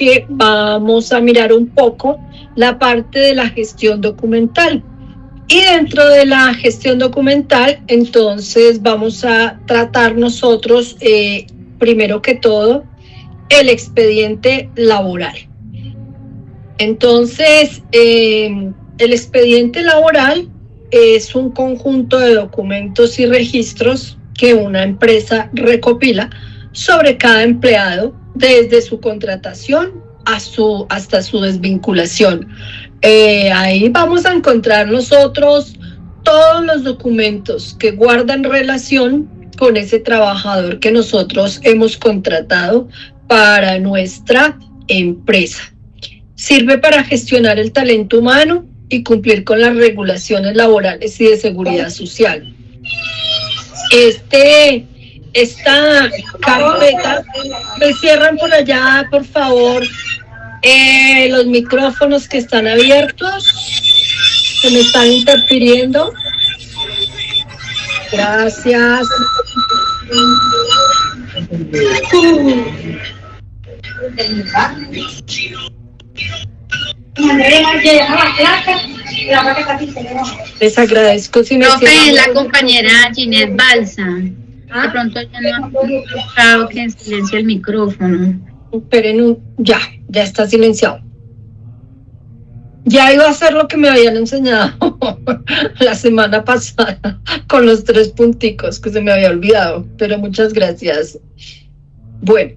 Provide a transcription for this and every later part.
que vamos a mirar un poco la parte de la gestión documental. Y dentro de la gestión documental, entonces vamos a tratar nosotros, primero que todo, el expediente laboral. Entonces, el expediente laboral es un conjunto de documentos y registros que una empresa recopila sobre cada empleado desde su contratación hasta su desvinculación. Ahí vamos a encontrar nosotros todos los documentos que guardan relación con ese trabajador que nosotros hemos contratado para nuestra empresa. Sirve para gestionar el talento humano y cumplir con las regulaciones laborales y de seguridad social. Esta carpeta, me cierran por allá, por favor, los micrófonos que están abiertos, que me están interfiriendo. Gracias. Les agradezco si me profe, la compañera Ginette Balsa. De pronto ya no ha escuchado que en silencio el micrófono. Esperen, ya está silenciado. Ya iba a hacer lo que me habían enseñado la semana pasada con los 3 punticos que se me había olvidado, pero muchas gracias. Bueno,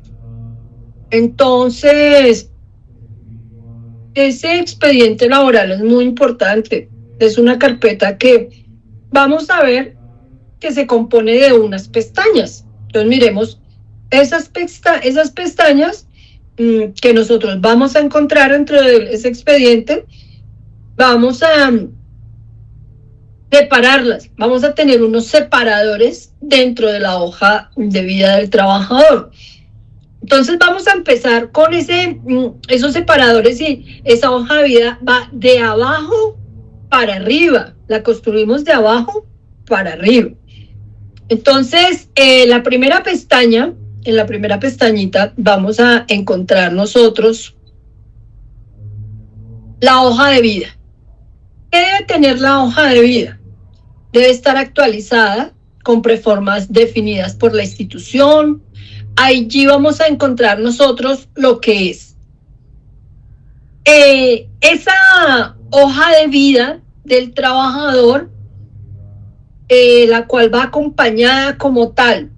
entonces, ese expediente laboral es muy importante. Es una carpeta que vamos a ver que se compone de unas pestañas. Entonces, miremos esas pestañas que nosotros vamos a encontrar dentro de ese expediente. Vamos a separarlas, vamos a tener unos separadores dentro de la hoja de vida del trabajador. Entonces vamos a empezar con esos separadores, y esa hoja de vida va de abajo para arriba, la construimos de abajo para arriba. Entonces, la primera pestaña, en la primera pestañita vamos a encontrar nosotros la hoja de vida. ¿Qué debe tener la hoja de vida? Debe estar actualizada con preformas definidas por la institución. Allí vamos a encontrar nosotros lo que es esa hoja de vida del trabajador, la cual va acompañada como tal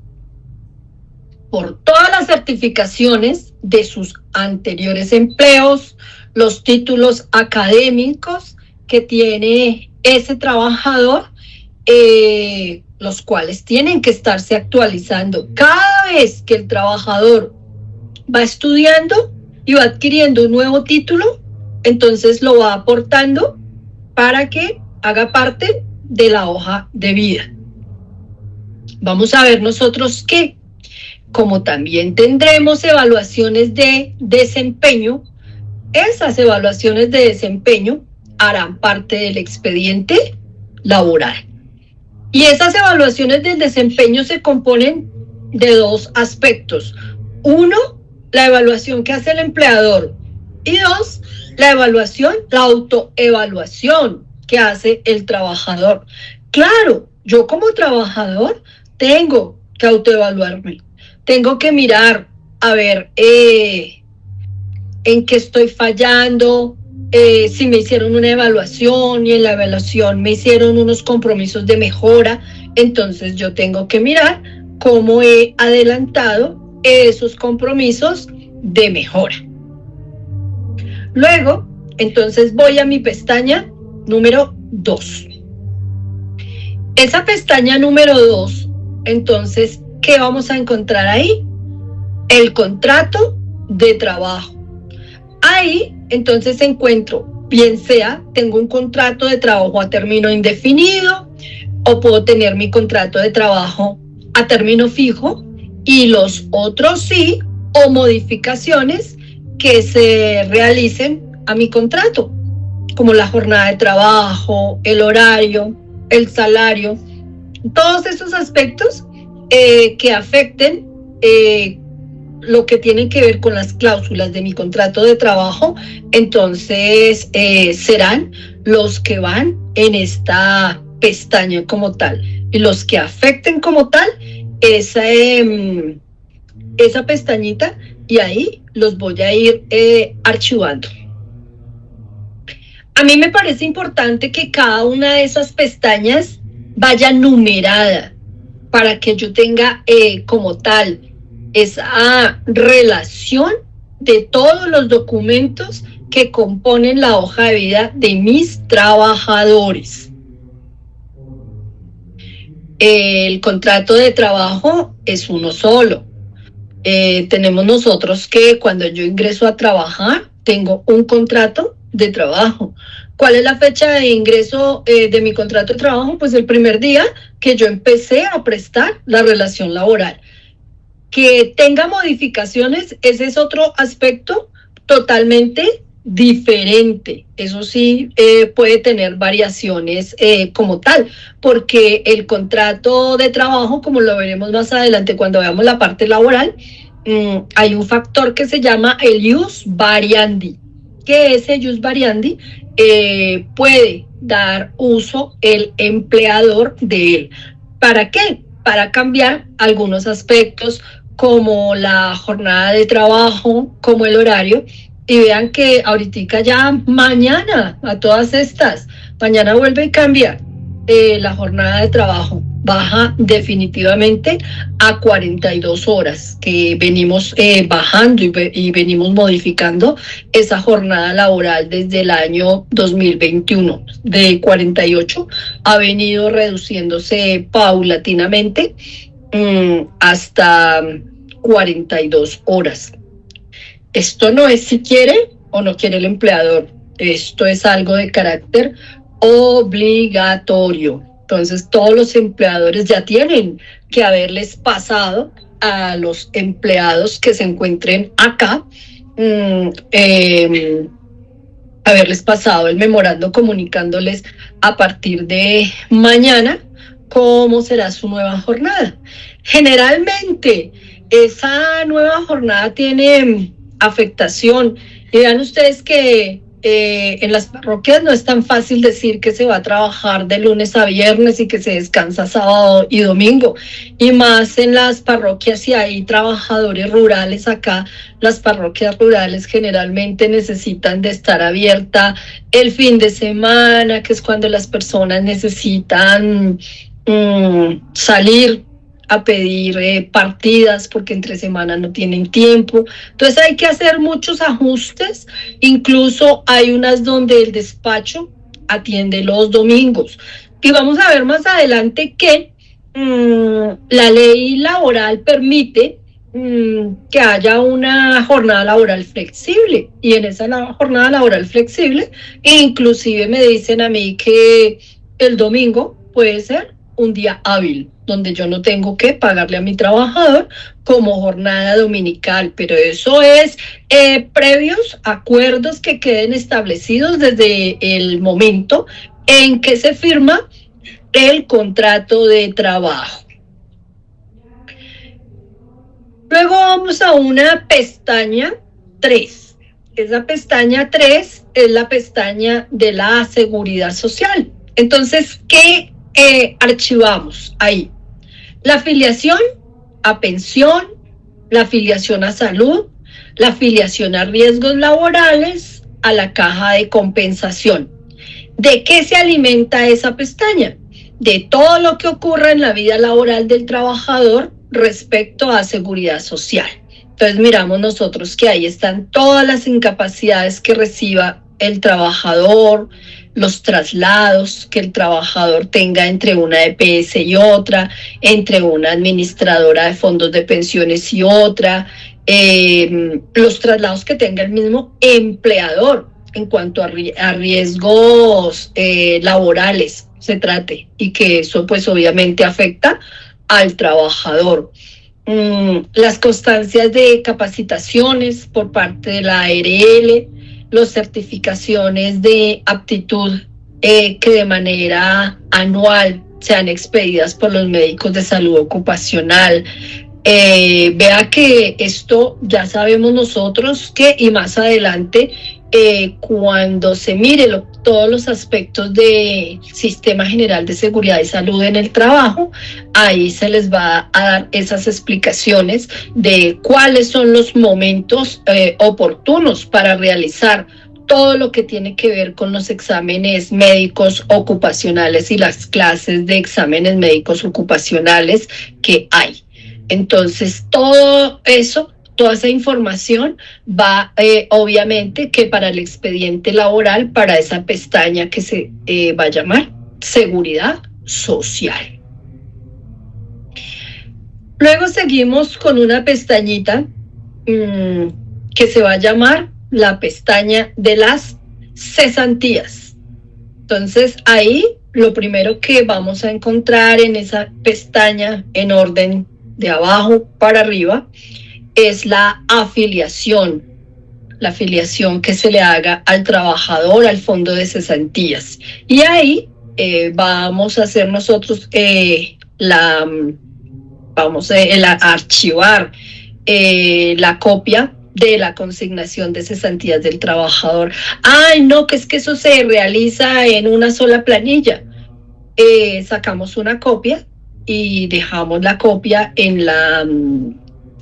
por todas las certificaciones de sus anteriores empleos, los títulos académicos que tiene ese trabajador, los cuales tienen que estarse actualizando cada vez que el trabajador va estudiando y va adquiriendo un nuevo título. Entonces lo va aportando para que haga parte de la hoja de vida. Vamos a ver nosotros que, como también tendremos evaluaciones de desempeño, esas evaluaciones de desempeño harán parte del expediente laboral. Y esas evaluaciones del desempeño se componen de 2 aspectos. 1, la evaluación que hace el empleador. Y 2, la autoevaluación que hace el trabajador. Claro, yo como trabajador tengo que autoevaluarme. Tengo que mirar, a ver, en qué estoy fallando, si me hicieron una evaluación y en la evaluación me hicieron unos compromisos de mejora, entonces yo tengo que mirar cómo he adelantado esos compromisos de mejora. Luego, entonces voy a mi pestaña número 2. Esa pestaña número 2, entonces, ¿qué vamos a encontrar ahí? El contrato de trabajo. Ahí, entonces, encuentro, bien sea, tengo un contrato de trabajo a término indefinido, o puedo tener mi contrato de trabajo a término fijo, y los otros sí, o modificaciones que se realicen a mi contrato, como la jornada de trabajo, el horario, el salario, todos esos aspectos que afecten lo que tiene que ver con las cláusulas de mi contrato de trabajo, entonces serán los que van en esta pestaña como tal. Y los que afecten como tal esa pestañita, y ahí los voy a ir archivando. A mí me parece importante que cada una de esas pestañas vaya numerada para que yo tenga como tal esa relación de todos los documentos que componen la hoja de vida de mis trabajadores. El contrato de trabajo es uno solo. Tenemos nosotros que cuando yo ingreso a trabajar, tengo un contrato de trabajo. ¿Cuál es la fecha de ingreso de mi contrato de trabajo? Pues el primer día que yo empecé a prestar la relación laboral. Que tenga modificaciones, ese es otro aspecto totalmente diferente. Eso sí puede tener variaciones como tal, porque el contrato de trabajo, como lo veremos más adelante cuando veamos la parte laboral, hay un factor que se llama el ius variandi, que ese ius variandi puede dar uso el empleador de él. ¿Para qué? Para cambiar algunos aspectos como la jornada de trabajo, como el horario, y vean que ahorita ya mañana, a todas estas, mañana vuelve y cambia la jornada de trabajo, baja definitivamente a 42 horas, que venimos bajando y venimos modificando esa jornada laboral desde el año 2021, de 48 ha venido reduciéndose paulatinamente hasta 42 horas. Esto no es si quiere o no quiere el empleador, esto es algo de carácter obligatorio. Entonces todos los empleadores ya tienen que haberles pasado a los empleados que se encuentren acá, haberles pasado el memorando comunicándoles a partir de mañana cómo será su nueva jornada. Generalmente esa nueva jornada tiene afectación, y vean ustedes que en las parroquias no es tan fácil decir que se va a trabajar de lunes a viernes y que se descansa sábado y domingo, y más en las parroquias si hay trabajadores rurales. Acá las parroquias rurales generalmente necesitan de estar abierta el fin de semana, que es cuando las personas necesitan salir a pedir partidas porque entre semanas no tienen tiempo. Entonces hay que hacer muchos ajustes, incluso hay unas donde el despacho atiende los domingos. Y vamos a ver más adelante que la ley laboral permite que haya una jornada laboral flexible, y en esa jornada laboral flexible inclusive me dicen a mí que el domingo puede ser un día hábil, donde yo no tengo que pagarle a mi trabajador como jornada dominical, pero eso es previos acuerdos que queden establecidos desde el momento en que se firma el contrato de trabajo. Luego vamos a una pestaña 3. Esa pestaña 3 es la pestaña de la seguridad social. Entonces, ¿qué archivamos ahí? La afiliación a pensión, la afiliación a salud, la afiliación a riesgos laborales, a la caja de compensación. ¿De qué se alimenta esa pestaña? De todo lo que ocurra en la vida laboral del trabajador respecto a seguridad social. Entonces miramos nosotros que ahí están todas las incapacidades que reciba el trabajador, los traslados que el trabajador tenga entre una EPS y otra, entre una administradora de fondos de pensiones y otra, los traslados que tenga el mismo empleador en cuanto a riesgos laborales se trate, y que eso pues obviamente afecta al trabajador. Las constancias de capacitaciones por parte de la ARL, las certificaciones de aptitud que de manera anual sean expedidas por los médicos de salud ocupacional, Vea que esto ya sabemos nosotros que, y más adelante, cuando se mire todos los aspectos del Sistema General de Seguridad y Salud en el trabajo, ahí se les va a dar esas explicaciones de cuáles son los momentos oportunos para realizar todo lo que tiene que ver con los exámenes médicos ocupacionales y las clases de exámenes médicos ocupacionales que hay. Entonces, todo eso, toda esa información va, obviamente, que para el expediente laboral, para esa pestaña que se va a llamar Seguridad Social. Luego seguimos con una pestañita que se va a llamar la pestaña de las cesantías. Entonces, ahí lo primero que vamos a encontrar en esa pestaña en orden de abajo para arriba es la afiliación que se le haga al trabajador al fondo de cesantías. Y ahí vamos a hacer nosotros archivar la copia de la consignación de cesantías del trabajador. ¡Ay, no! Que es que eso se realiza en una sola planilla. Sacamos una copia y dejamos la copia en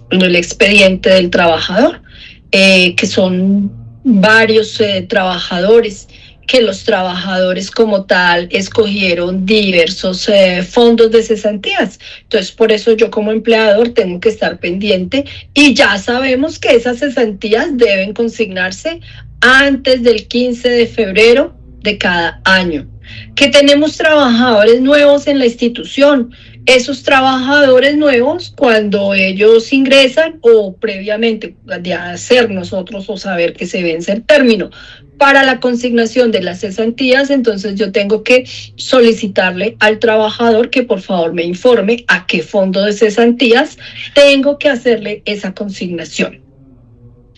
el expediente del trabajador, que son varios trabajadores, que los trabajadores como tal escogieron diversos fondos de cesantías. Entonces, por eso yo como empleador tengo que estar pendiente y ya sabemos que esas cesantías deben consignarse antes del 15 de febrero de cada año. Que tenemos trabajadores nuevos en la institución. Esos trabajadores nuevos, cuando ellos ingresan o previamente de hacer nosotros o saber que se vence el término para la consignación de las cesantías, entonces yo tengo que solicitarle al trabajador que por favor me informe a qué fondo de cesantías tengo que hacerle esa consignación.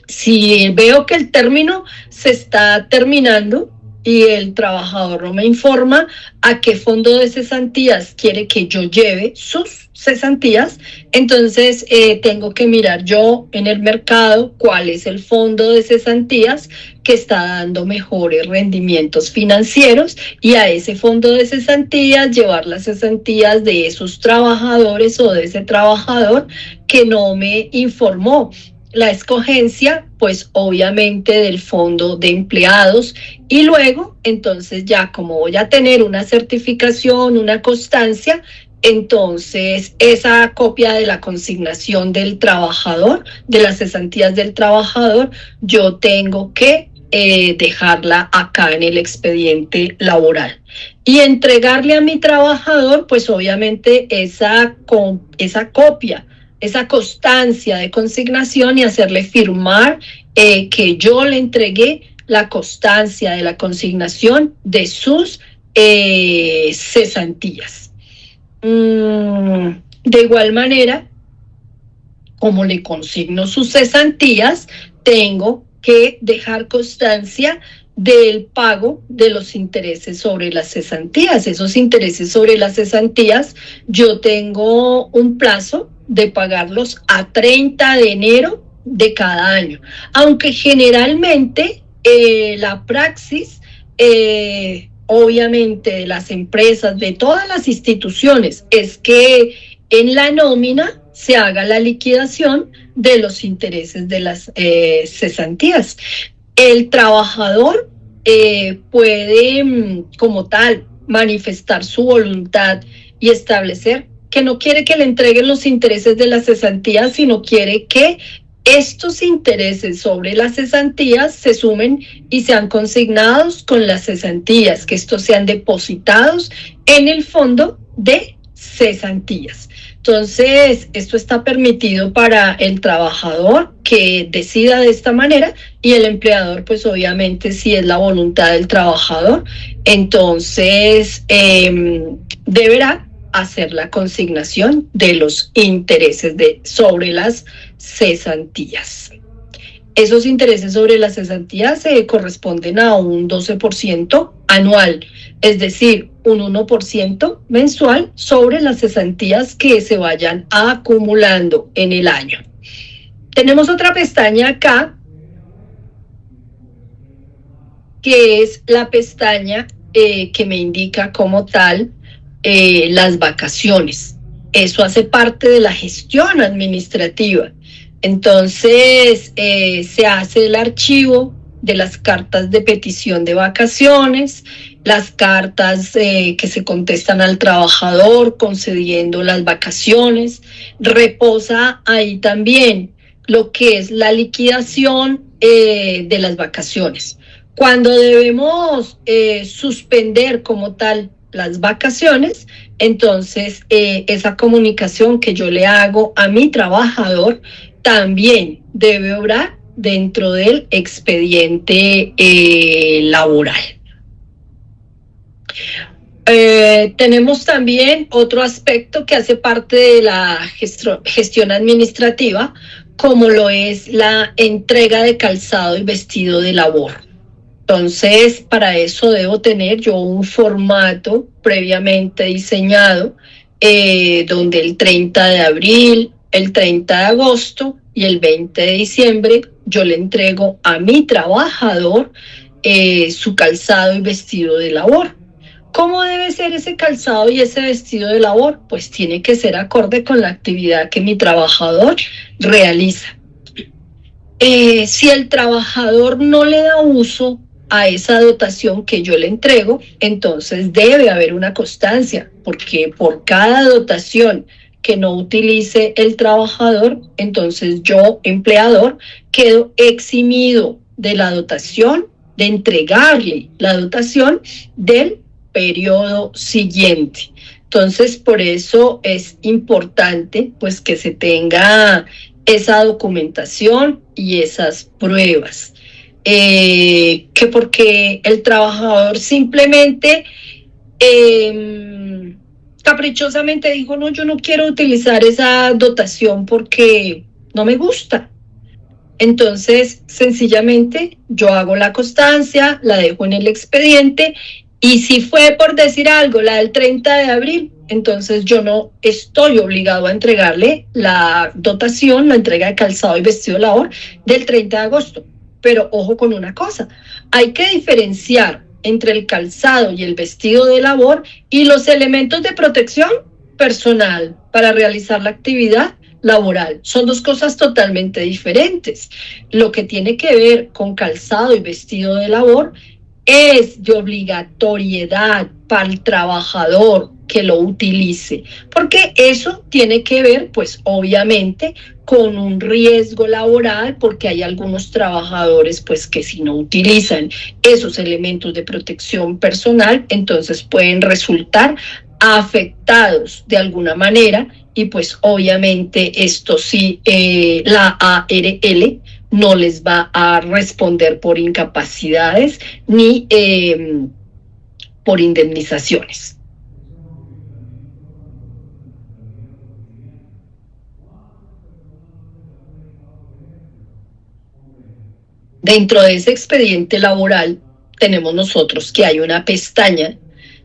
Si veo que el término se está terminando y el trabajador no me informa a qué fondo de cesantías quiere que yo lleve sus cesantías, entonces tengo que mirar yo en el mercado cuál es el fondo de cesantías que está dando mejores rendimientos financieros y a ese fondo de cesantías llevar las cesantías de esos trabajadores o de ese trabajador que no me informó la escogencia, pues obviamente del fondo de empleados, y luego entonces ya como voy a tener una certificación, una constancia, entonces esa copia de la consignación del trabajador, de las cesantías del trabajador, yo tengo que dejarla acá en el expediente laboral y entregarle a mi trabajador, pues obviamente esa copia, esa constancia de consignación y hacerle firmar que yo le entregué la constancia de la consignación de sus cesantías. De igual manera, como le consigno sus cesantías, tengo que dejar constancia del pago de los intereses sobre las cesantías. Esos intereses sobre las cesantías, yo tengo un plazo de pagarlos a 30 de enero de cada año, aunque generalmente la praxis, obviamente de las empresas, de todas las instituciones, es que en la nómina se haga la liquidación de los intereses de las cesantías. El trabajador puede, como tal, manifestar su voluntad y establecer que no quiere que le entreguen los intereses de las cesantías, sino quiere que estos intereses sobre las cesantías se sumen y sean consignados con las cesantías, que estos sean depositados en el fondo de cesantías. Entonces, esto está permitido para el trabajador que decida de esta manera y el empleador, pues obviamente, si es la voluntad del trabajador, entonces deberá hacer la consignación de los intereses sobre las cesantías. Esos intereses sobre las cesantías se corresponden a un 12% anual, es decir, un 1% mensual sobre las cesantías que se vayan acumulando en el año. Tenemos otra pestaña acá, que es la pestaña que me indica como tal las vacaciones. Eso hace parte de la gestión administrativa. Entonces, se hace el archivo de las cartas de petición de vacaciones, las cartas que se contestan al trabajador concediendo las vacaciones. Reposa ahí también lo que es la liquidación de las vacaciones. Cuando debemos suspender como tal las vacaciones, entonces esa comunicación que yo le hago a mi trabajador también debe obrar dentro del expediente laboral. Tenemos también otro aspecto que hace parte de la gestión administrativa, como lo es la entrega de calzado y vestido de labor. Entonces, para eso debo tener yo un formato previamente diseñado, donde el 30 de abril, el 30 de agosto y el 20 de diciembre yo le entrego a mi trabajador su calzado y vestido de labor. ¿Cómo debe ser ese calzado y ese vestido de labor? Pues tiene que ser acorde con la actividad que mi trabajador realiza. Si el trabajador no le da uso a esa dotación que yo le entrego, entonces debe haber una constancia, porque por cada dotación que no utilice el trabajador, entonces yo, empleador, quedo eximido de la dotación, de entregarle la dotación del periodo siguiente. Entonces, por eso es importante pues que se tenga esa documentación y esas pruebas. Que porque el trabajador simplemente caprichosamente dijo, no, yo no quiero utilizar esa dotación porque no me gusta. Entonces, sencillamente, yo hago la constancia, la dejo en el expediente, y si fue por decir algo, la del 30 de abril, entonces yo no estoy obligado a entregarle la dotación, la entrega de calzado y vestido de labor del 30 de agosto. Pero ojo con una cosa, hay que diferenciar entre el calzado y el vestido de labor y los elementos de protección personal para realizar la actividad laboral. Son dos cosas totalmente diferentes. Lo que tiene que ver con calzado y vestido de labor es de obligatoriedad para el trabajador que lo utilice, porque eso tiene que ver, pues obviamente, con un riesgo laboral, porque hay algunos trabajadores pues que si no utilizan esos elementos de protección personal, entonces pueden resultar afectados de alguna manera, y pues obviamente esto sí, la ARL no les va a responder por incapacidades ni por indemnizaciones. Dentro de ese expediente laboral tenemos nosotros que hay una pestaña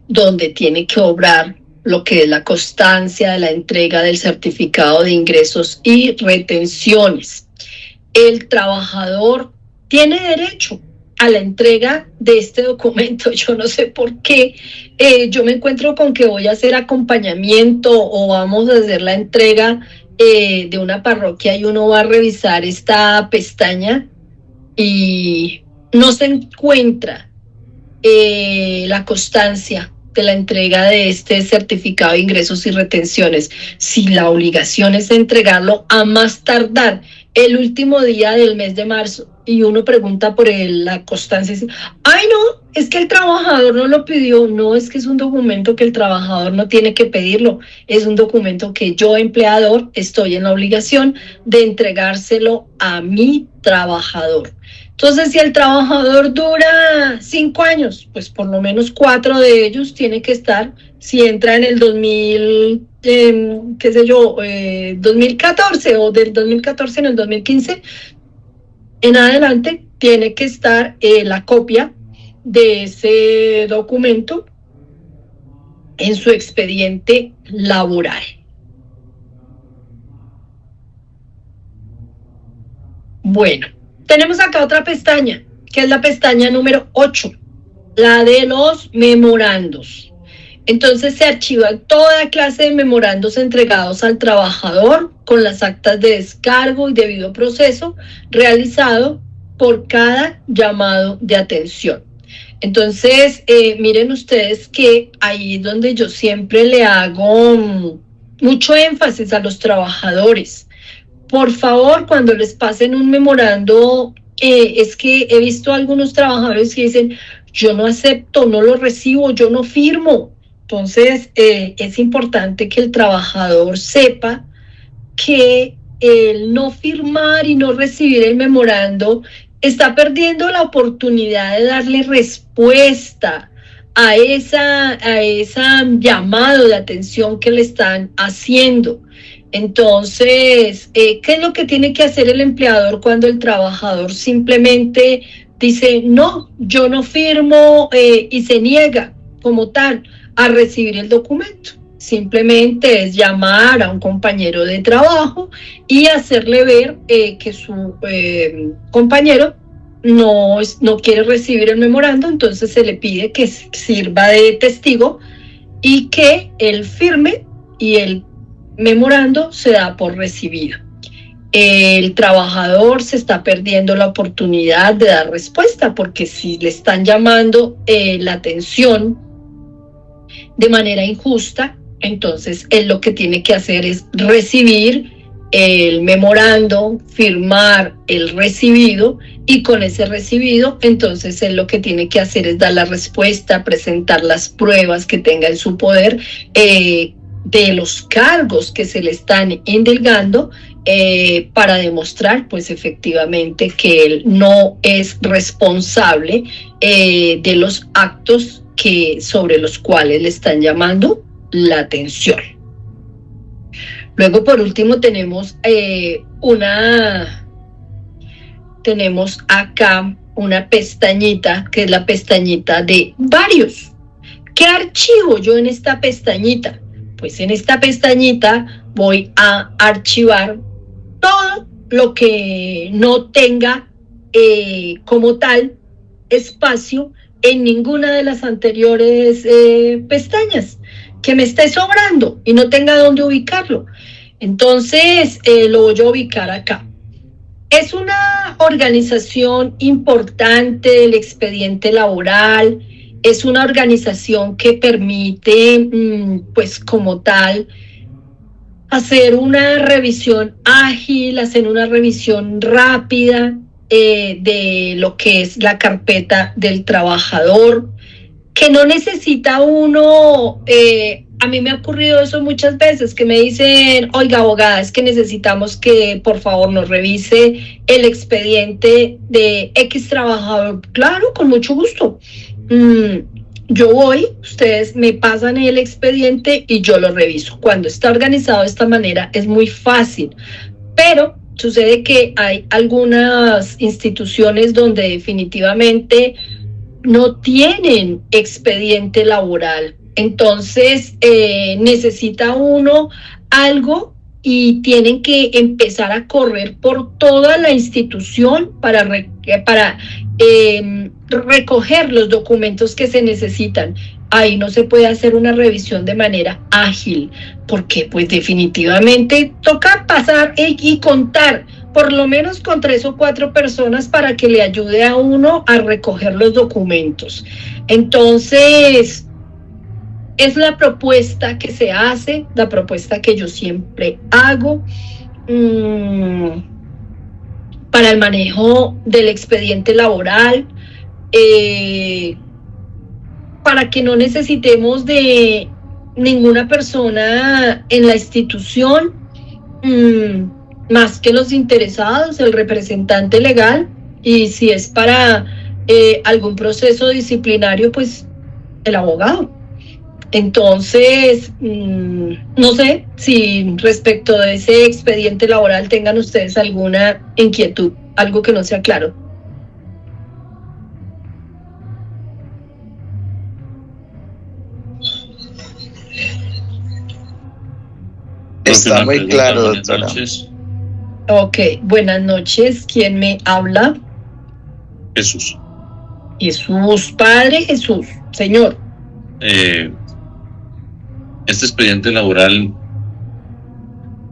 donde tiene que obrar lo que es la constancia de la entrega del certificado de ingresos y retenciones. El trabajador tiene derecho a la entrega de este documento. Yo no sé por qué yo me encuentro con que voy a hacer acompañamiento o vamos a hacer la entrega de una parroquia y uno va a revisar esta pestaña y no se encuentra la constancia de la entrega de este certificado de ingresos y retenciones. Si la obligación es entregarlo a más tardar el último día del mes de marzo y uno pregunta por la constancia, dice, ay no, es que el trabajador no lo pidió. No, es que es un documento que el trabajador no tiene que pedirlo, es un documento que yo, empleador, estoy en la obligación de entregárselo a mi trabajador. Entonces, si el trabajador dura 5 años, pues por lo menos 4 de ellos tiene que estar, si entra en el 2014 o del 2014 en el 2015, en adelante tiene que estar la copia de ese documento en su expediente laboral. Bueno, tenemos acá otra pestaña, que es la pestaña número 8, la de los memorandos. Entonces se archivan toda clase de memorandos entregados al trabajador con las actas de descargo y debido proceso realizado por cada llamado de atención. Entonces, miren ustedes que ahí es donde yo siempre le hago mucho énfasis a los trabajadores. Por favor, cuando les pasen un memorando, es que he visto a algunos trabajadores que dicen, yo no acepto, no lo recibo, yo no firmo. Entonces, es importante que el trabajador sepa que el no firmar y no recibir el memorando está perdiendo la oportunidad de darle respuesta a esa llamado de atención que le están haciendo. Entonces, ¿qué es lo que tiene que hacer el empleador cuando el trabajador simplemente dice, no, yo no firmo y se niega como tal a recibir el documento? Simplemente es llamar a un compañero de trabajo y hacerle ver que su compañero no quiere recibir el memorando, entonces se le pide que sirva de testigo y que él firme y el memorando se da por recibido. El trabajador se está perdiendo la oportunidad de dar respuesta porque si le están llamando la atención de manera injusta, entonces él lo que tiene que hacer es recibir el memorando, firmar el recibido y con ese recibido, entonces él lo que tiene que hacer es dar la respuesta, presentar las pruebas que tenga en su poder de los cargos que se le están indilgando para demostrar pues efectivamente que él no es responsable de los actos sobre los cuales le están llamando la atención. Luego, por último, tenemos acá una pestañita, que es la pestañita de varios. ¿Qué archivo yo en esta pestañita? Pues en esta pestañita voy a archivar todo lo que no tenga como tal espacio en ninguna de las anteriores pestañas, que me esté sobrando y no tenga dónde ubicarlo. Entonces lo voy a ubicar acá. Es una organización importante del expediente laboral, es una organización que permite, pues como tal, hacer una revisión ágil, hacer una revisión rápida de lo que es la carpeta del trabajador, que no necesita uno, a mí me ha ocurrido eso muchas veces, que me dicen, oiga abogada, es que necesitamos que por favor nos revise el expediente de X trabajador. Claro, con mucho gusto. Yo voy, ustedes me pasan el expediente y yo lo reviso. Cuando está organizado de esta manera es muy fácil, pero sucede que hay algunas instituciones donde definitivamente no tienen expediente laboral. Entonces necesita uno algo y tienen que empezar a correr por toda la institución para recoger los documentos que se necesitan. Ahí no se puede hacer una revisión de manera ágil, porque pues definitivamente toca pasar y contar por lo menos con 3 o 4 personas para que le ayude a uno a recoger los documentos. Entonces, es la propuesta que se hace, la propuesta que yo siempre hago para el manejo del expediente laboral, para que no necesitemos de ninguna persona en la institución, más que los interesados, el representante legal, y si es para algún proceso disciplinario, pues el abogado. Entonces, no sé si respecto de ese expediente laboral tengan ustedes alguna inquietud. algo que no sea claro. Está muy claro, buenas doctora. Noches. Ok, buenas noches. ¿Quién me habla? Jesús. Jesús, Padre Jesús, Señor. Este expediente laboral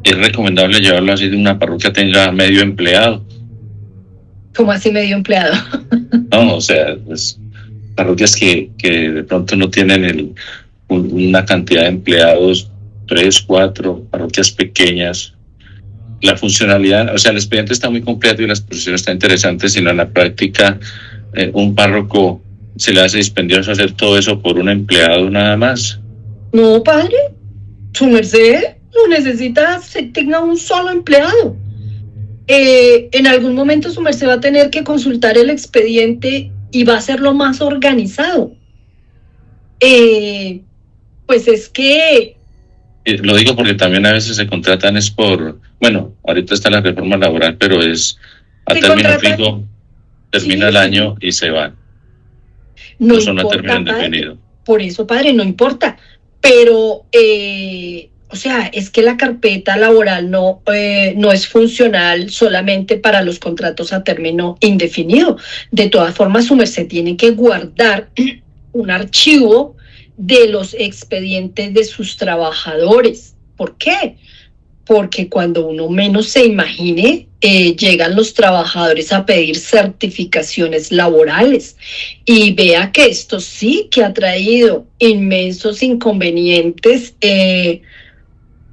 es recomendable llevarlo así de una parroquia tenga medio empleado. ¿Cómo así medio empleado? No, o sea, pues parroquias que de pronto no tienen una cantidad de empleados, 3, 4, parroquias pequeñas. La funcionalidad, o sea, el expediente está muy completo y las posiciones están interesantes, sino en la práctica un párroco se le hace dispendioso hacer todo eso por un empleado nada más. No, padre, su merced no necesita que tenga un solo empleado. En algún momento su merced va a tener que consultar el expediente y va a hacerlo más organizado. Pues es que... Lo digo porque también a veces se contratan es por, bueno, ahorita está la reforma laboral, pero es a término fijo, termina el año y se van. No eso no importa, termina padre, indefinido. por eso, padre, no importa. Pero, o sea, es que la carpeta laboral no es funcional solamente para los contratos a término indefinido. De todas formas, su merced tiene que guardar un archivo de los expedientes de sus trabajadores. ¿Por qué? Porque cuando uno menos se imagine, llegan los trabajadores a pedir certificaciones laborales y vea que esto sí que ha traído inmensos inconvenientes,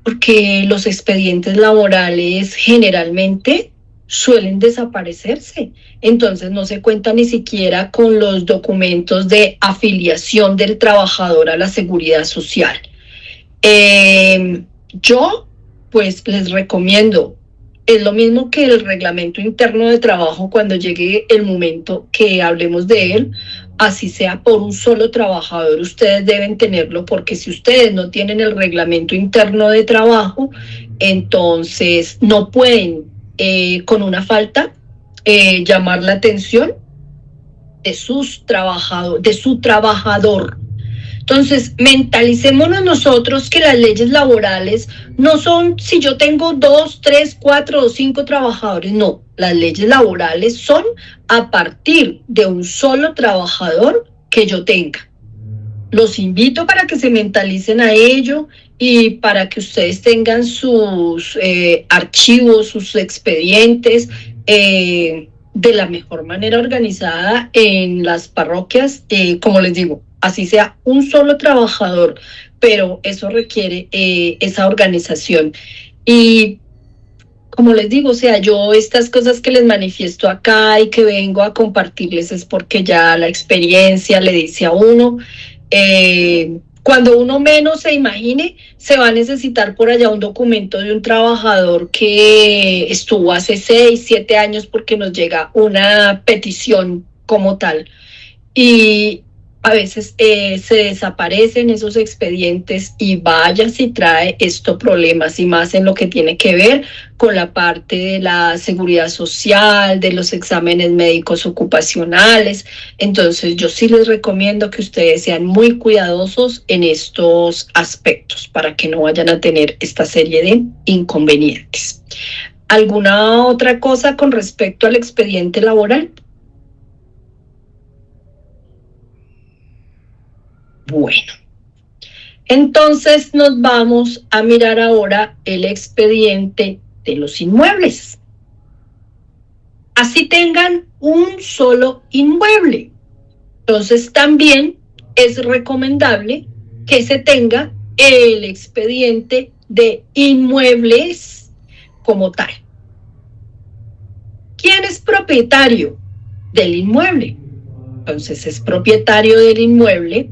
porque los expedientes laborales generalmente suelen desaparecerse. Entonces no se cuenta ni siquiera con los documentos de afiliación del trabajador a la seguridad social. Yo pues les recomiendo, es lo mismo que el reglamento interno de trabajo cuando llegue el momento que hablemos de él, así sea por un solo trabajador, ustedes deben tenerlo, porque si ustedes no tienen el reglamento interno de trabajo, entonces no pueden con una falta llamar la atención de su trabajador. Entonces, mentalicémonos nosotros que las leyes laborales no son si yo tengo 2, 3, 4 o 5 trabajadores, no. Las leyes laborales son a partir de un solo trabajador que yo tenga. Los invito para que se mentalicen a ello y para que ustedes tengan sus archivos, sus expedientes de la mejor manera organizada en las parroquias, como les digo, así sea un solo trabajador, pero eso requiere esa organización. Y como les digo, o sea, yo estas cosas que les manifiesto acá y que vengo a compartirles es porque ya la experiencia le dice a uno, cuando uno menos se imagine, se va a necesitar por allá un documento de un trabajador que estuvo hace 6, 7 años porque nos llega una petición como tal. Y a veces se desaparecen esos expedientes y vaya si trae esto problemas, y más en lo que tiene que ver con la parte de la seguridad social, de los exámenes médicos ocupacionales. Entonces yo sí les recomiendo que ustedes sean muy cuidadosos en estos aspectos para que no vayan a tener esta serie de inconvenientes. ¿Alguna otra cosa con respecto al expediente laboral? Bueno, entonces nos vamos a mirar ahora el expediente de los inmuebles. Así tengan un solo inmueble. Entonces también es recomendable que se tenga el expediente de inmuebles como tal. ¿Quién es propietario del inmueble? Entonces es propietario del inmueble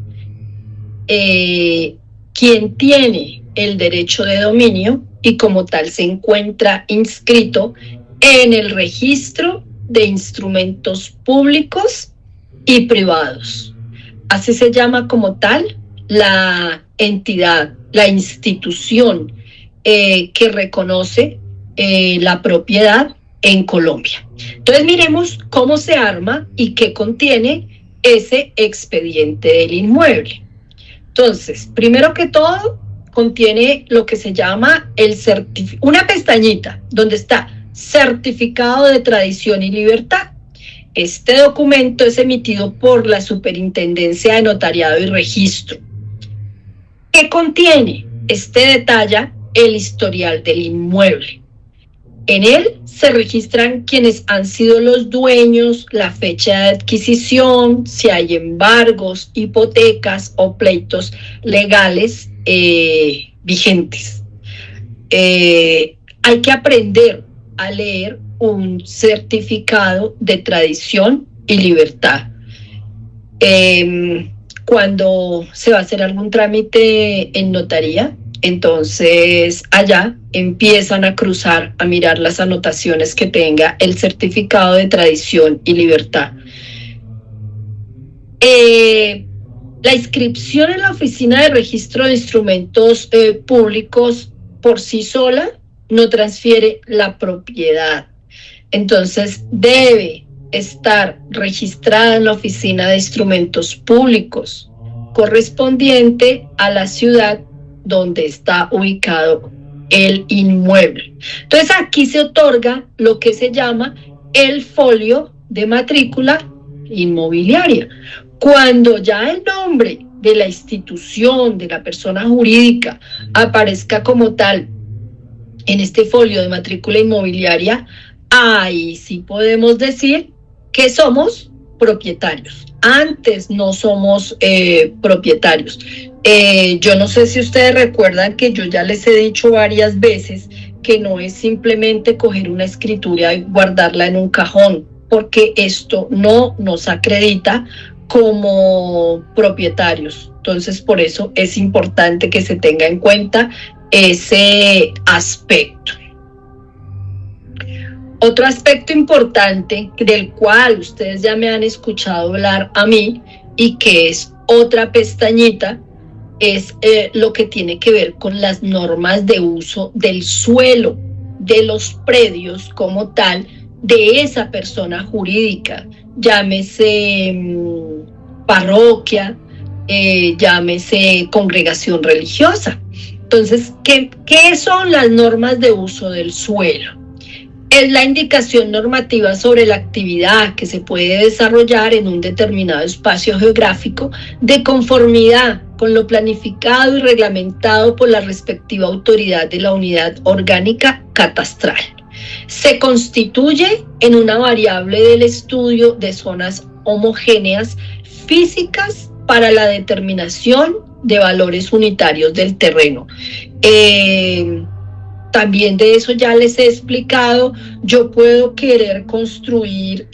quien tiene el derecho de dominio y como tal se encuentra inscrito en el registro de instrumentos públicos y privados. Así se llama como tal la entidad, la institución que reconoce la propiedad en Colombia. Entonces miremos cómo se arma y qué contiene ese expediente del inmueble. Entonces, primero que todo, contiene lo que se llama una pestañita donde está certificado de tradición y libertad. Este documento es emitido por la Superintendencia de Notariado y Registro. ¿Qué contiene? Este detalla el historial del inmueble. En él se registran quienes han sido los dueños, la fecha de adquisición, si hay embargos, hipotecas o pleitos legales vigentes. Hay que aprender a leer un certificado de tradición y libertad. Cuando se va a hacer algún trámite en notaría, entonces allá empiezan a cruzar, a mirar las anotaciones que tenga el certificado de tradición y libertad. La inscripción en la Oficina de Registro de Instrumentos Públicos por sí sola no transfiere la propiedad. Entonces debe estar registrada en la Oficina de Instrumentos Públicos correspondiente a la ciudad donde está ubicado el inmueble. Entonces aquí se otorga lo que se llama el folio de matrícula inmobiliaria. Cuando ya el nombre de la institución, de la persona jurídica, aparezca como tal en este folio de matrícula inmobiliaria, ahí sí podemos decir que somos propietarios. Antes no somos propietarios. Yo no sé si ustedes recuerdan que yo ya les he dicho varias veces que no es simplemente coger una escritura y guardarla en un cajón, porque esto no nos acredita como propietarios. Entonces, por eso es importante que se tenga en cuenta ese aspecto. Otro aspecto importante del cual ustedes ya me han escuchado hablar a mí y que es otra pestañita es lo que tiene que ver con las normas de uso del suelo, de los predios como tal, de esa persona jurídica, llámese parroquia, llámese congregación religiosa. Entonces, ¿qué son las normas de uso del suelo? Es la indicación normativa sobre la actividad que se puede desarrollar en un determinado espacio geográfico de conformidad con lo planificado y reglamentado por la respectiva autoridad de la unidad orgánica catastral. Se constituye en una variable del estudio de zonas homogéneas físicas para la determinación de valores unitarios del terreno. También de eso ya les he explicado. Yo puedo querer construir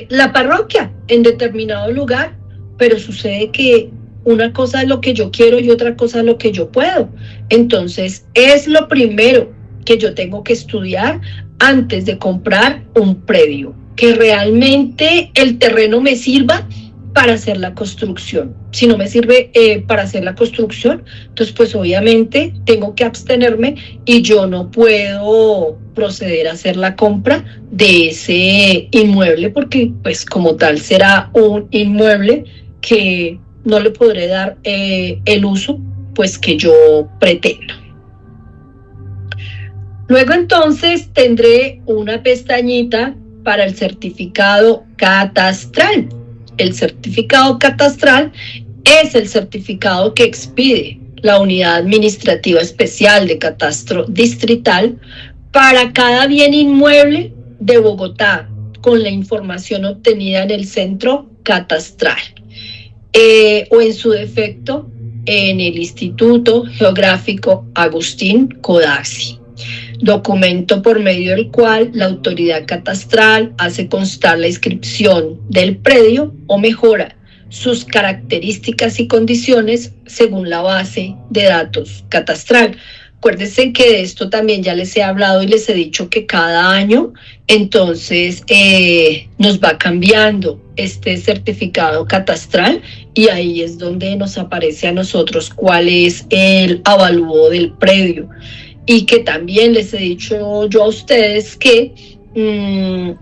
la parroquia en determinado lugar, pero sucede que una cosa es lo que yo quiero y otra cosa es lo que yo puedo. Entonces, es lo primero que yo tengo que estudiar antes de comprar un predio, que realmente el terreno me sirva para hacer la construcción. Si no me sirve para hacer la construcción, entonces pues obviamente tengo que abstenerme y yo no puedo proceder a hacer la compra de ese inmueble porque pues como tal será un inmueble que no le podré dar el uso pues que yo pretendo. Luego entonces tendré una pestañita para el certificado catastral. El certificado catastral es el certificado que expide la Unidad Administrativa Especial de Catastro Distrital para cada bien inmueble de Bogotá con la información obtenida en el centro catastral o en su defecto en el Instituto Geográfico Agustín Codazzi. Documento por medio del cual la autoridad catastral hace constar la inscripción del predio o mejora sus características y condiciones según la base de datos catastral. Acuérdense que de esto también ya les he hablado y les he dicho que cada año entonces nos va cambiando este certificado catastral y ahí es donde nos aparece a nosotros cuál es el avalúo del predio. Y que también les he dicho yo a ustedes que el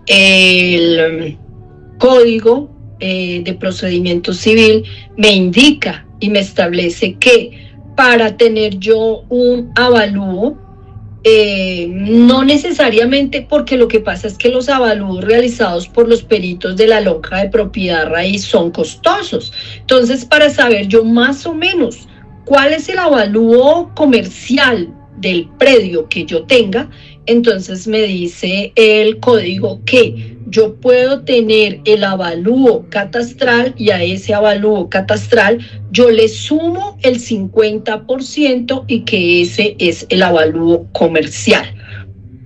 Código de Procedimiento Civil me indica y me establece que para tener yo un avalúo, no necesariamente, porque lo que pasa es que los avalúos realizados por los peritos de la lonja de propiedad raíz son costosos. Entonces, para saber yo más o menos cuál es el avalúo comercial del predio que yo tenga, entonces me dice el código que yo puedo tener el avalúo catastral y a ese avalúo catastral yo le sumo el 50% y que ese es el avalúo comercial.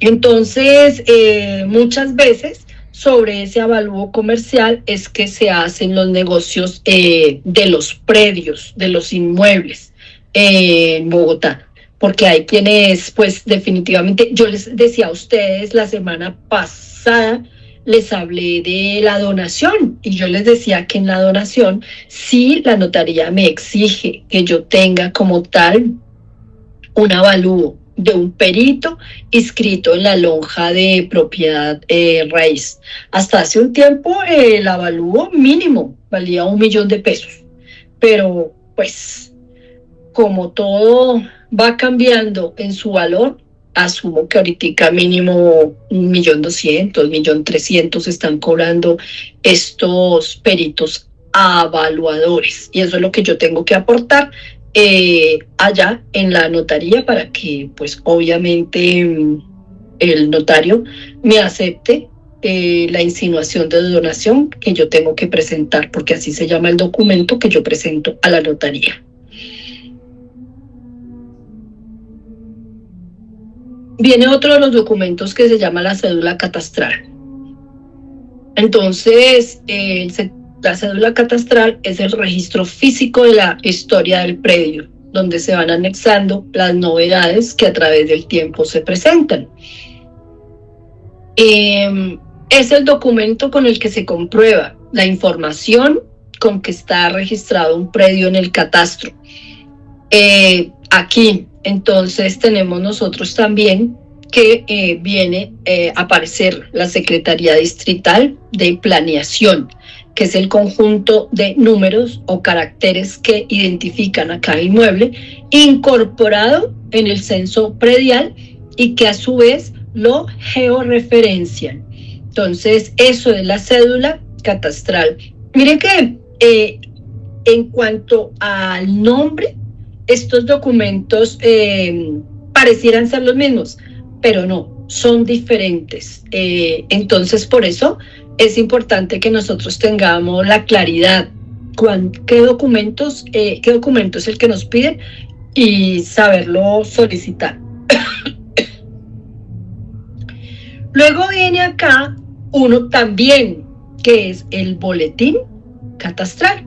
Entonces, muchas veces sobre ese avalúo comercial es que se hacen los negocios de los predios, de los inmuebles en Bogotá. Porque hay quienes, pues definitivamente, yo les decía a ustedes la semana pasada, les hablé de la donación y yo les decía que en la donación sí la notaría me exige que yo tenga como tal un avalúo de un perito inscrito en la lonja de propiedad raíz. Hasta hace un tiempo el avalúo mínimo valía 1 millón de pesos, pero pues como todo va cambiando en su valor, asumo que ahorita mínimo 1.200.000, 1.300.000 están cobrando estos peritos avaluadores. Y eso es lo que yo tengo que aportar allá en la notaría para que, pues obviamente, el notario me acepte la insinuación de donación que yo tengo que presentar, porque así se llama el documento que yo presento a la notaría. Viene otro de los documentos que se llama la cédula catastral. Entonces, la cédula catastral es el registro físico de la historia del predio, donde se van anexando las novedades que a través del tiempo se presentan. Es el documento con el que se comprueba la información con que está registrado un predio en el catastro. Aquí, entonces, tenemos nosotros también que viene a aparecer la Secretaría Distrital de Planeación, que es el conjunto de números o caracteres que identifican a cada inmueble, incorporado en el censo predial y que a su vez lo georreferencian. Entonces, eso es la cédula catastral. Miren que en cuanto al nombre, estos documentos parecieran ser los mismos, pero no, son diferentes. Entonces, por eso es importante que nosotros tengamos la claridad qué documentos es el que nos piden y saberlo solicitar. Luego viene acá uno también, que es el boletín catastral.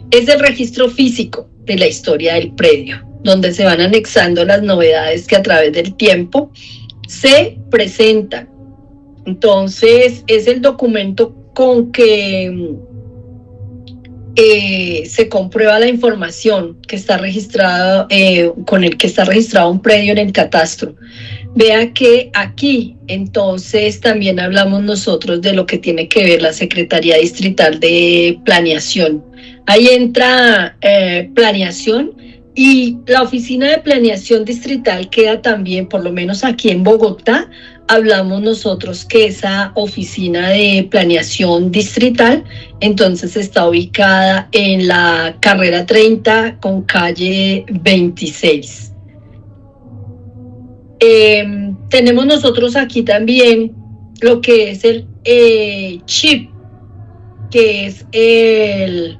Es el registro físico de la historia del predio, donde se van anexando las novedades que a través del tiempo se presentan. Entonces, es el documento con que se comprueba la información que está registrada, con el que está registrado un predio en el catastro. Vea que aquí, entonces, también hablamos nosotros de lo que tiene que ver la Secretaría Distrital de Planeación. Ahí entra planeación y la Oficina de Planeación Distrital queda también, por lo menos aquí en Bogotá, hablamos nosotros que esa Oficina de Planeación Distrital, entonces está ubicada en la carrera 30 con calle 26. Tenemos nosotros aquí también lo que es el chip, que es el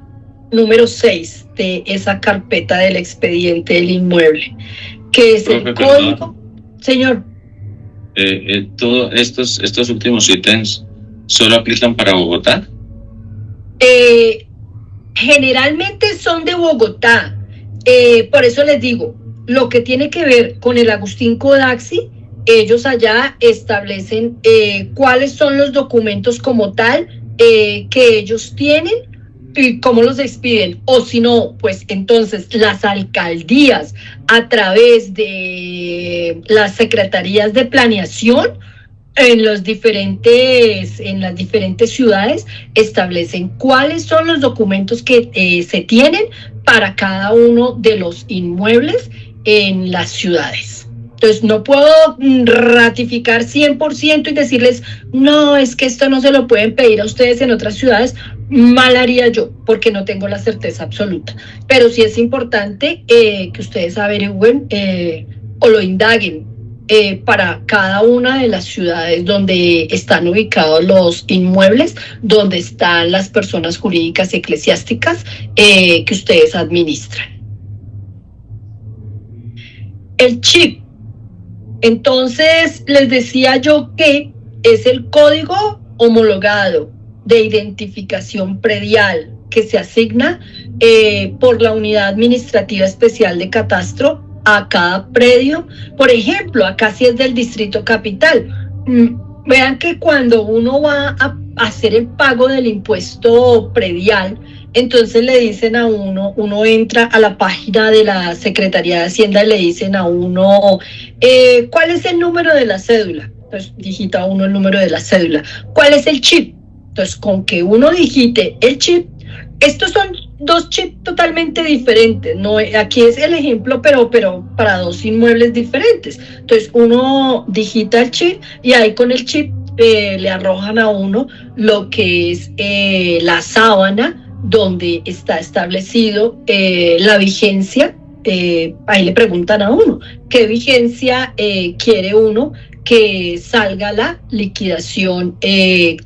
número 6 de esa carpeta del expediente del inmueble, que es el código. Señor. Todos estos últimos ítems solo aplican para Bogotá. Generalmente son de Bogotá. Por eso les digo, lo que tiene que ver con el Agustín Codaxi, ellos allá establecen cuáles son los documentos como tal que ellos tienen y cómo los expiden, o si no, pues entonces las alcaldías a través de las secretarías de planeación en las diferentes ciudades establecen cuáles son los documentos que se tienen para cada uno de los inmuebles en las ciudades. Entonces, no puedo ratificar 100% y decirles, no, es que esto no se lo pueden pedir a ustedes en otras ciudades. Mal haría yo, porque no tengo la certeza absoluta. Pero sí es importante que ustedes averigüen o lo indaguen para cada una de las ciudades donde están ubicados los inmuebles, donde están las personas jurídicas y eclesiásticas que ustedes administran. El chip. Entonces, les decía yo que es el código homologado de identificación predial que se asigna por la Unidad Administrativa Especial de Catastro a cada predio. Por ejemplo, acá sí es del Distrito Capital. Vean que cuando uno va a hacer el pago del impuesto predial, entonces le dicen a uno entra a la página de la Secretaría de Hacienda y le dicen a uno, ¿cuál es el número de la cédula? Entonces digita uno el número de la cédula. ¿Cuál es el chip? Entonces, con que uno digite el chip, estos son dos chips totalmente diferentes, ¿no? Aquí es el ejemplo, pero para dos inmuebles diferentes. Entonces, uno digita el chip y ahí con el chip le arrojan a uno lo que es la sábana donde está establecido la vigencia. Ahí le preguntan a uno, ¿qué vigencia quiere uno que salga la liquidación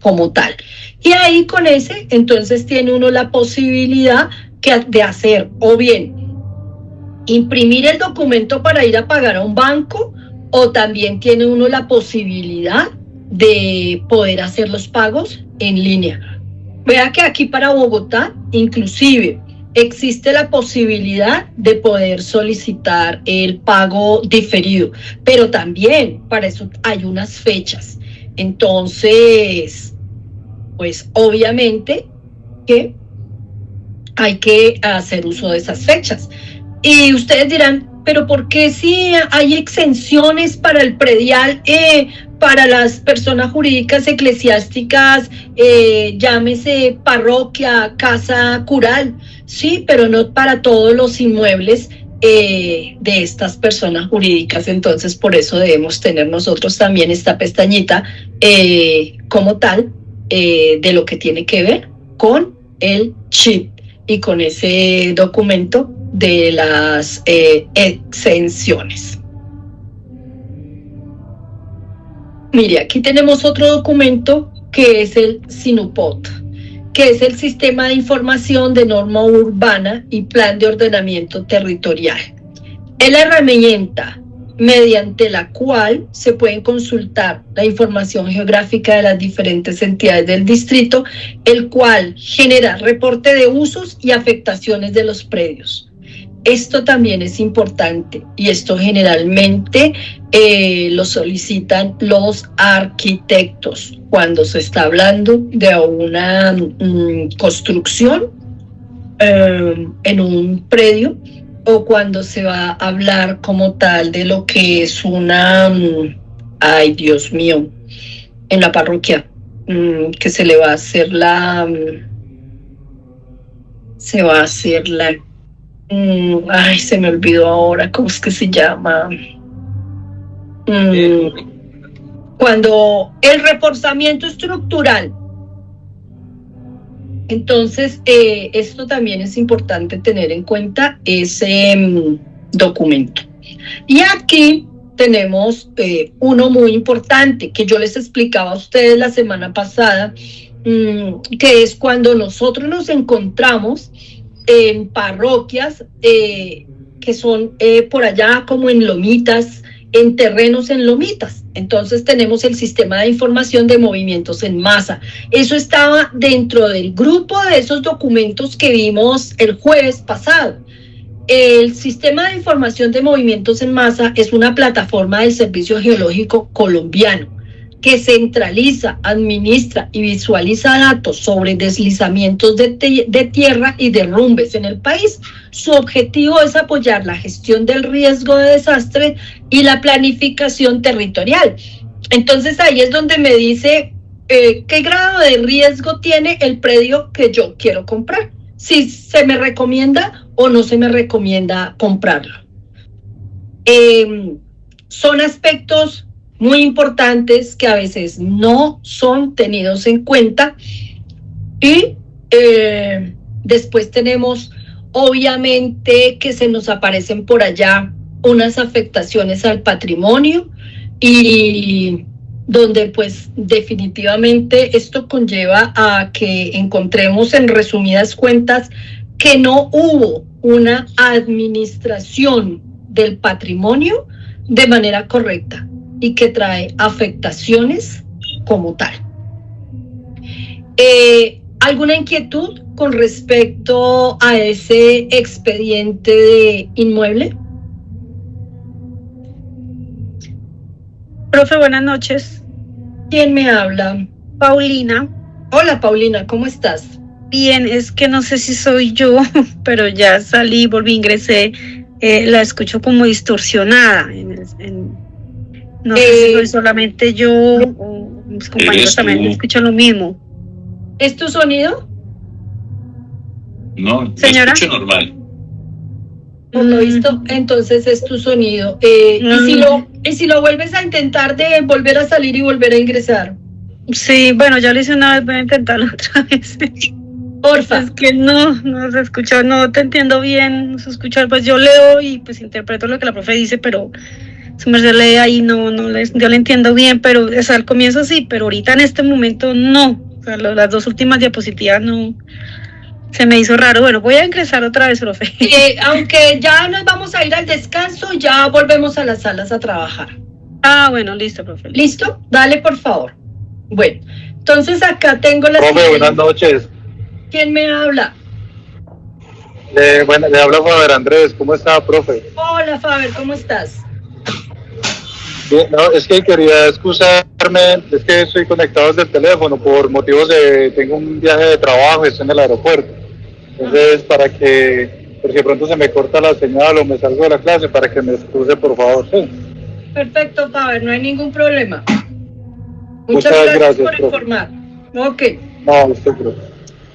como tal? Y ahí con ese, entonces tiene uno la posibilidad de hacer o bien imprimir el documento para ir a pagar a un banco, o también tiene uno la posibilidad de poder hacer los pagos en línea. Vea que aquí para Bogotá, inclusive, existe la posibilidad de poder solicitar el pago diferido, pero también para eso hay unas fechas. Entonces, pues obviamente que hay que hacer uso de esas fechas. Y ustedes dirán, pero ¿por qué si hay exenciones para el predial, para las personas jurídicas eclesiásticas, llámese parroquia, casa cural? Sí, pero no para todos los inmuebles de estas personas jurídicas. Entonces, por eso debemos tener nosotros también esta pestañita como tal de lo que tiene que ver con el chip y con ese documento de las exenciones. Mire, aquí tenemos otro documento que es el SINUPOT, que es el Sistema de Información de Norma Urbana y Plan de Ordenamiento Territorial. Es la herramienta mediante la cual se pueden consultar la información geográfica de las diferentes entidades del distrito, el cual genera reporte de usos y afectaciones de los predios. Esto también es importante y esto generalmente lo solicitan los arquitectos cuando se está hablando de una construcción en un predio, o cuando se va a hablar como tal de lo que es una, ay Dios mío, en la parroquia, que se le va a hacer ay, se me olvidó ahora, ¿cómo es que se llama? Cuando el reforzamiento estructural. Entonces, esto también es importante tener en cuenta ese documento. Y aquí tenemos uno muy importante que yo les explicaba a ustedes la semana pasada, que es cuando nosotros nos encontramos en parroquias que son por allá como en lomitas, en terrenos en lomitas. Entonces tenemos el Sistema de Información de Movimientos en Masa. Eso estaba dentro del grupo de esos documentos que vimos el jueves pasado. El Sistema de Información de Movimientos en Masa es una plataforma del Servicio Geológico Colombiano que centraliza, administra y visualiza datos sobre deslizamientos de tierra y derrumbes en el país. Su objetivo es apoyar la gestión del riesgo de desastre y la planificación territorial. Entonces ahí es donde me dice qué grado de riesgo tiene el predio que yo quiero comprar. Si se me recomienda o no se me recomienda comprarlo. Son aspectos muy importantes que a veces no son tenidos en cuenta y después tenemos obviamente que se nos aparecen por allá unas afectaciones al patrimonio y donde pues definitivamente esto conlleva a que encontremos en resumidas cuentas que no hubo una administración del patrimonio de manera correcta y que trae afectaciones como tal. ¿Alguna inquietud con respecto a ese expediente de inmueble? Profe, buenas noches. ¿Quién me habla? Paulina. Hola, Paulina, ¿cómo estás? Bien, es que no sé si soy yo, pero ya salí, volví, ingresé. La escucho como distorsionada. No sé si soy solamente yo o mis compañeros también escuchan lo mismo. ¿Es tu sonido? No, señora. Escucho normal. Por lo visto, entonces es tu sonido. ¿Y si lo vuelves a intentar de volver a salir y volver a ingresar? Sí, bueno, ya lo hice una vez, voy a intentarlo otra vez. Porfa. Es que no se escucha, no te entiendo bien, no se escucha, pues yo leo y pues interpreto lo que la profe dice, pero su merced lee ahí, yo le entiendo bien, pero o sea, al comienzo sí, pero ahorita en este momento no. O sea, las dos últimas diapositivas no. Se me hizo raro. Bueno, voy a ingresar otra vez, profe. Aunque ya nos vamos a ir al descanso, ya volvemos a las salas a trabajar. Ah, bueno, listo, profe. ¿Listo? Dale, por favor. Bueno, entonces acá tengo la... Profe, buenas noches. ¿Quién me habla? Bueno, le habla Faber Andrés. ¿Cómo está, profe? Hola, Faber, ¿cómo estás? Bien, no, es que quería excusarme, es que estoy conectado desde el teléfono por motivos tengo un viaje de trabajo, estoy en el aeropuerto. Entonces, por si de pronto se me corta la señal o me salgo de la clase, para que me excuse, por favor, ¿sí? Perfecto, Faber, no hay ningún problema. Muchas gracias por informar. Ok. No, usted, profe.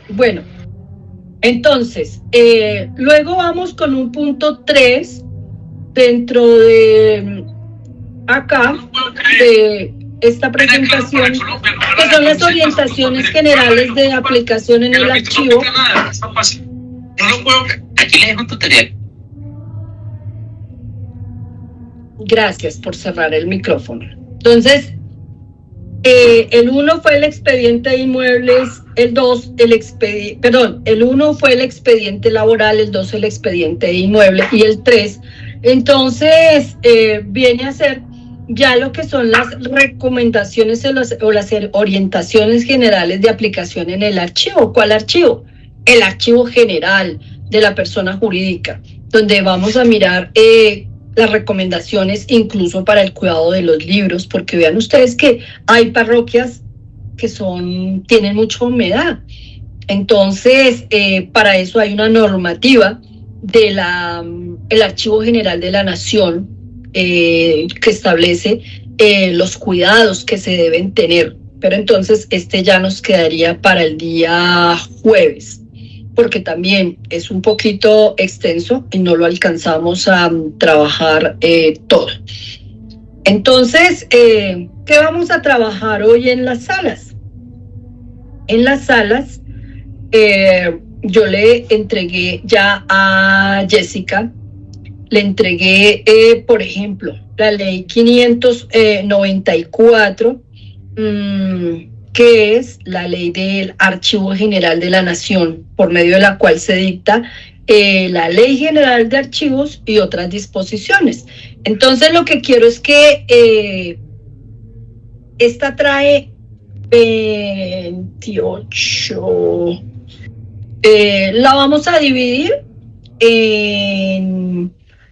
Bueno, entonces, luego vamos con un punto 3 dentro de acá, de esta presentación, que son las orientaciones generales de aplicación en el archivo. No lo puedo, aquí le dejo un tutorial. Gracias por cerrar el micrófono. Entonces, el 1 fue el expediente de inmuebles, el 2 el 1 fue el expediente laboral, el 2 el expediente de inmueble y el 3 entonces viene a ser ya lo que son las recomendaciones o las orientaciones generales de aplicación en el archivo. ¿Cuál archivo? El archivo general de la persona jurídica, donde vamos a mirar las recomendaciones incluso para el cuidado de los libros, porque vean ustedes que hay parroquias que tienen mucha humedad. Entonces, para eso hay una normativa de el Archivo General de la Nación que establece los cuidados que se deben tener. Pero entonces ya nos quedaría para el día jueves, porque también es un poquito extenso y no lo alcanzamos a trabajar todo. Entonces, ¿qué vamos a trabajar hoy en las salas? En las salas, yo le entregué ya a Jessica, le entregué, por ejemplo, la ley 594, que es la ley del Archivo General de la Nación, por medio de la cual se dicta la Ley General de Archivos y otras disposiciones. Entonces, lo que quiero es que esta trae 28. La vamos a dividir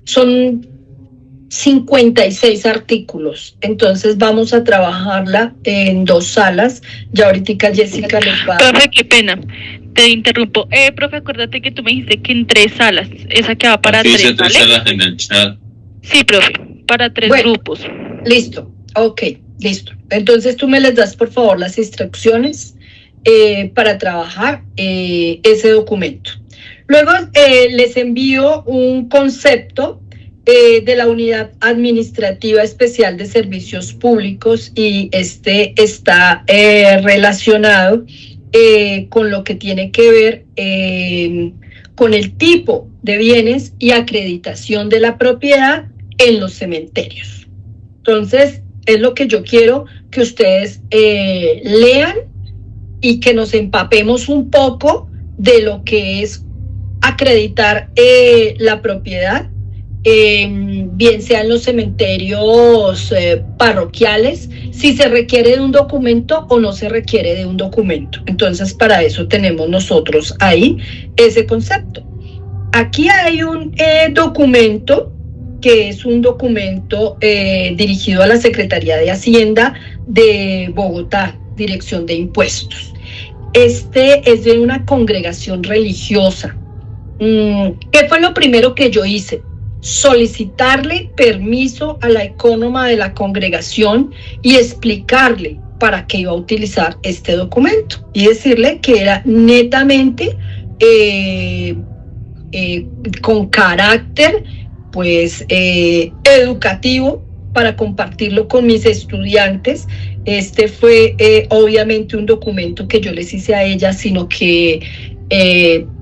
son 56 artículos, entonces vamos a trabajarla en 2 salas. Ya ahorita Jessica les va. Profe, qué pena, te interrumpo. Profe, acuérdate que tú me dijiste que en 3 salas, esa que va para 3, ¿vale? Salas en el chat. Sí, profe, para 3 grupos. Listo, ok. Listo. Entonces tú me les das, por favor, las instrucciones para trabajar ese documento. Luego les envío un concepto de la Unidad Administrativa Especial de Servicios Públicos y este está relacionado con lo que tiene que ver con el tipo de bienes y acreditación de la propiedad en los cementerios. Entonces, es lo que yo quiero que ustedes lean y que nos empapemos un poco de lo que es acreditar la propiedad, bien sean los cementerios parroquiales, si se requiere de un documento o no se requiere de un documento. Entonces, para eso tenemos nosotros ahí ese concepto. Aquí hay un documento que es un documento dirigido a la Secretaría de Hacienda de Bogotá, Dirección de Impuestos. Este es de una congregación religiosa. ¿Qué fue lo primero que yo hice? Solicitarle permiso a la ecónoma de la congregación y explicarle para qué iba a utilizar este documento y decirle que era netamente con carácter pues educativo para compartirlo con mis estudiantes. Este fue obviamente un documento que yo les hice a ellas, sino que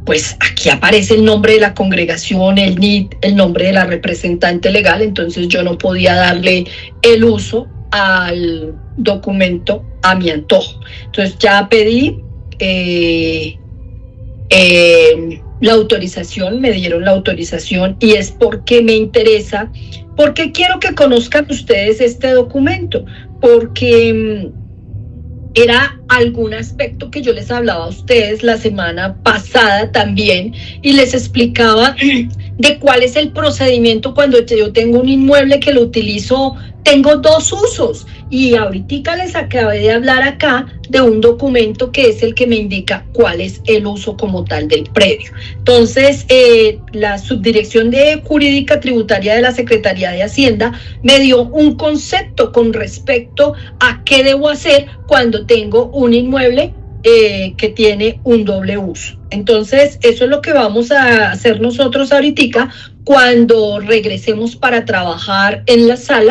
pues aquí aparece el nombre de la congregación, el NIT, el nombre de la representante legal, entonces yo no podía darle el uso al documento a mi antojo. Entonces ya pedí la autorización, me dieron la autorización y es porque me interesa, porque quiero que conozcan ustedes este documento, porque era algún aspecto que yo les hablaba a ustedes la semana pasada también y les explicaba de cuál es el procedimiento cuando yo tengo un inmueble que lo utilizo, tengo dos usos y ahorita les acabé de hablar acá de un documento que es el que me indica cuál es el uso como tal del predio. Entonces, la Subdirección de Jurídica Tributaria de la Secretaría de Hacienda me dio un concepto con respecto a qué debo hacer cuando tengo un inmueble que tiene un doble uso. Entonces, eso es lo que vamos a hacer nosotros ahorita cuando regresemos para trabajar en la sala.